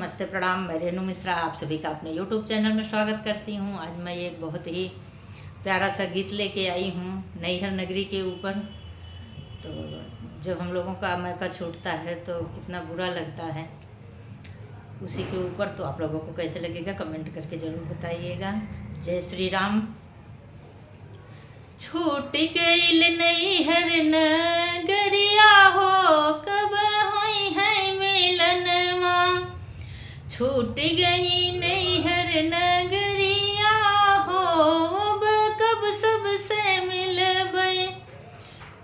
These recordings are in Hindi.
नमस्ते प्रणाम। मैं रेणु मिश्रा आप सभी का अपने YouTube चैनल में स्वागत करती हूँ। आज मैं एक बहुत ही प्यारा सा गीत लेके आई हूँ नैहर नगरी के ऊपर। तो जब हम लोगों का मैका छूटता है तो कितना बुरा लगता है, उसी के ऊपर। तो आप लोगों को कैसे लगेगा कमेंट करके ज़रूर बताइएगा। जय श्री राम। छूट गईल नैहर नगरिया हो, कब होई है मिलनवा। छूट गई नैहर नगरिया हो, अब कब सबसे मिलबै,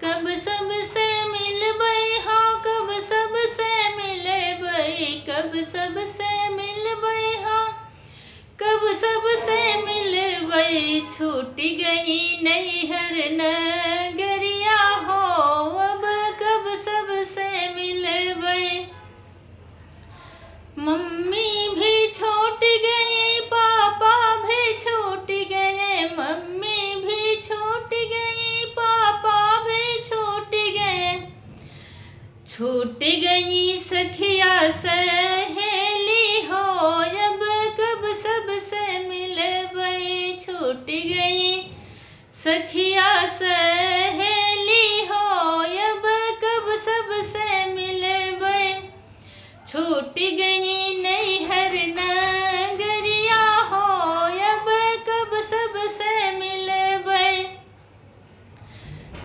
कब सबसे मिलबै हो, कब सबसे मिलबै, कब सबसे मिलबै हो, कब सबसे मिलबै। छूट गई नैहर नगरिया हो, अब कब सबसे मिलबै। मम्मी भी छूट गई, पापा भी छूट गए, मम्मी भी छूट गई, पापा भी छूट गए। छूट गई सखिया सहेली हो, अब कब सबसे मिलबै। छूट गई सखिया सहेली हो, अब कब सबसे मिलबै। छूट गई नैहर नगरिया हो, अब कब सबसे मिलबै।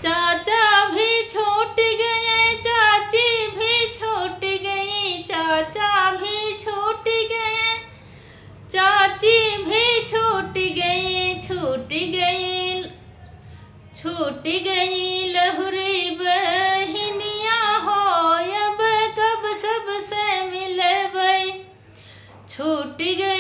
चाचा भी छूट गए, चाची भी छूट गई, चाचा भी छूट गए, चाची भी छूट गई। छूट गई लहुरी बहिनिया हो, अब कब सबसे मिलबै। छूट गई